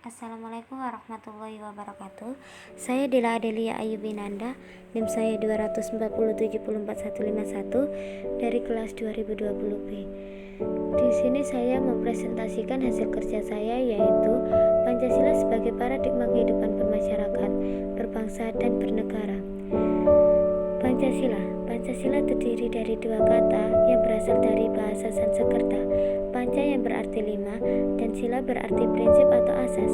Assalamualaikum warahmatullahi wabarakatuh. Saya Dila Adelia Ayubinanda, NIM saya 2474151 dari kelas 2020B. Di sini saya mempresentasikan hasil kerja saya, yaitu Pancasila sebagai paradigma kehidupan bermasyarakat, berbangsa dan bernegara. Pancasila terdiri dari dua kata yang berasal dari bahasa Sanskerta. Panca yang berarti lima dan sila berarti prinsip atau asas.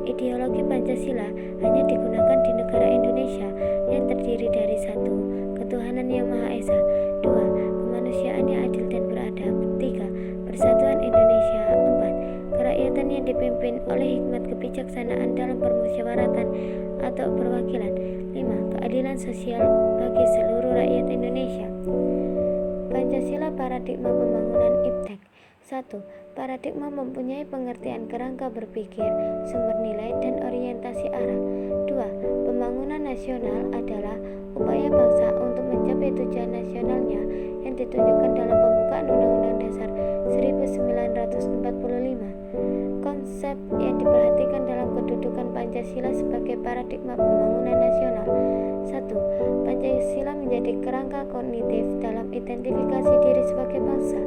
Ideologi Pancasila hanya digunakan di negara Indonesia yang terdiri dari satu, ketuhanan yang Maha Esa, dua, kemanusiaan yang adil dan beradab, tiga, persatuan Indonesia, empat, kerakyatan yang dipimpin oleh hikmat kebijaksanaan dalam permusyawaratan atau perwakilan, lima, keadilan sosial bagi seluruh rakyat Indonesia. Pancasila paradigma pembangunan IPTEK. 1. Paradigma mempunyai pengertian kerangka berpikir, sumber nilai, dan orientasi arah. 2. Pembangunan nasional adalah upaya bangsa untuk mencapai tujuan nasionalnya yang ditunjukkan dalam pembukaan Undang-Undang Dasar 1945. Konsep yang diperhatikan dalam kedudukan Pancasila sebagai paradigma pembangunan nasional. 1. Pancasila menjadi kerangka kognitif dalam identifikasi diri sebagai bangsa.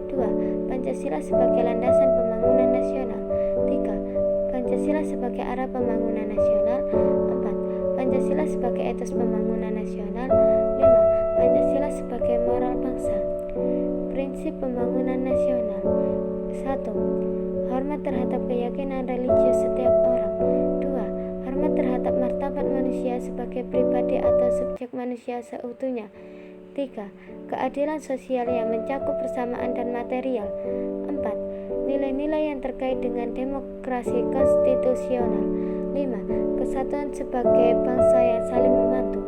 2. Pancasila sebagai landasan pembangunan nasional. 3. Pancasila sebagai arah pembangunan nasional. 4. Pancasila sebagai etos pembangunan nasional. 5. Pancasila sebagai moral bangsa. Prinsip pembangunan nasional. 1. Hormat terhadap keyakinan religius setiap orang. 2. Hormat terhadap martabat manusia sebagai pribadi atau subjek manusia seutuhnya. 3. Keadilan sosial yang mencakup persamaan dan material. 4. Nilai-nilai yang terkait dengan demokrasi konstitusional. 5. Kesatuan sebagai bangsa yang saling membantu.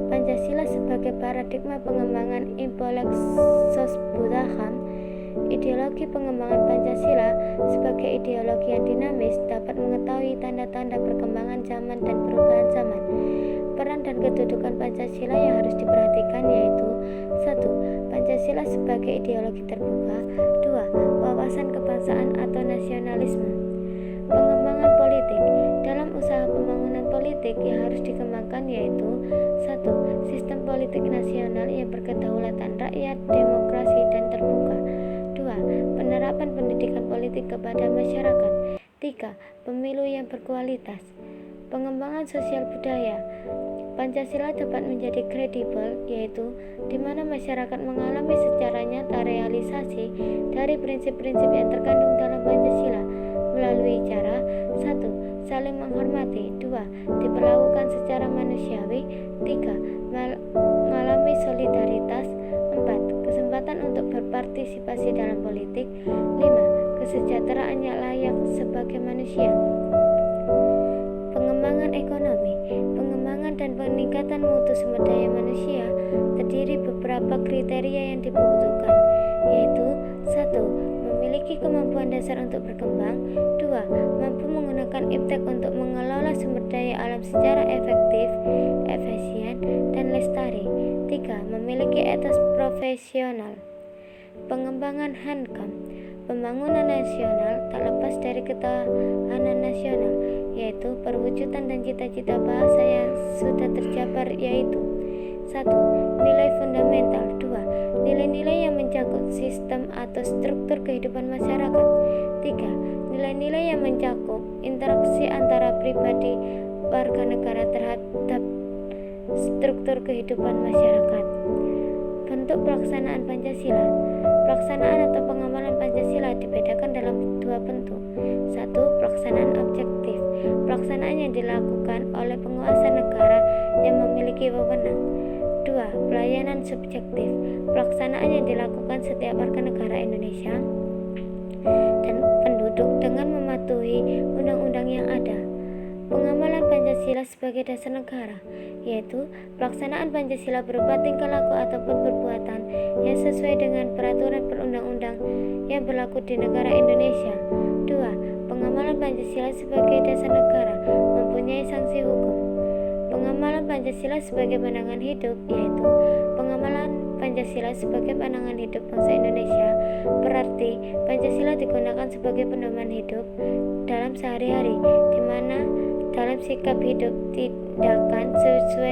Pancasila sebagai paradigma pengembangan Imboleksos Budaham. Ideologi pengembangan Pancasila sebagai ideologi yang dinamis dapat mengetahui tanda-tanda perkembangan zaman dan perubahan zaman. Peran dan kedudukan Pancasila yang harus diperhatikan yaitu 1. Pancasila sebagai ideologi terbuka. 2. Wawasan kebangsaan atau nasionalisme. Pengembangan politik. Dalam usaha pembangunan politik yang harus dikembangkan yaitu 1. Sistem politik nasional yang berkedaulatan rakyat, demokrasi, dan terbuka. 2. Penerapan pendidikan politik kepada masyarakat. 3. Pemilu yang berkualitas. Pengembangan sosial budaya. Pancasila dapat menjadi kredibel, yaitu di mana masyarakat mengalami secara nyata realisasi dari prinsip-prinsip yang terkandung dalam Pancasila melalui cara 1. Saling menghormati. 2. Diperlakukan secara manusiawi. 3. Mengalami solidaritas. 4. Kesempatan untuk berpartisipasi dalam politik. 5. Kesejahteraan yang layak sebagai manusia. Pengembangan ekonomi. Pengembangan dan peningkatan mutu sumber daya manusia terdiri beberapa kriteria yang dibutuhkan, yaitu 1. Memiliki kemampuan dasar untuk berkembang. 2. Mampu menggunakan IPTEK untuk mengelola sumber daya alam secara efektif, efisien, dan lestari. 3. Memiliki etos profesional. Pengembangan HANKAM. Pembangunan nasional tak lepas dari ketahanan nasional, yaitu perwujudan dan cita-cita bahasa yang sudah terjabar, yaitu 1. Nilai fundamental. 2. Nilai-nilai yang mencakup sistem atau struktur kehidupan masyarakat. 3. Nilai-nilai yang mencakup interaksi antara pribadi warga negara terhadap struktur kehidupan masyarakat. Bentuk pelaksanaan Pancasila. Pelaksanaan atau pengamalan Pancasila dibedakan dalam dua bentuk. 1. Pelaksanaan objektif. Pelaksanaan yang dilakukan oleh penguasa negara yang memiliki wewenang. 2. Pelayanan subjektif. Pelaksanaan yang dilakukan setiap warga negara Indonesia dan penduduk dengan mematuhi undang-undang yang ada. Pengamalan Pancasila sebagai dasar negara, yaitu pelaksanaan Pancasila berupa tingkah laku ataupun perbuatan yang sesuai dengan peraturan perundang-undang yang berlaku di negara Indonesia. 2. Pengamalan Pancasila sebagai dasar negara mempunyai sanksi hukum. Pengamalan Pancasila sebagai pandangan hidup, yaitu pengamalan Pancasila sebagai pandangan hidup bangsa Indonesia, berarti Pancasila digunakan sebagai pedoman hidup dalam sehari-hari, di mana dalam sikap hidup tindakan sesuai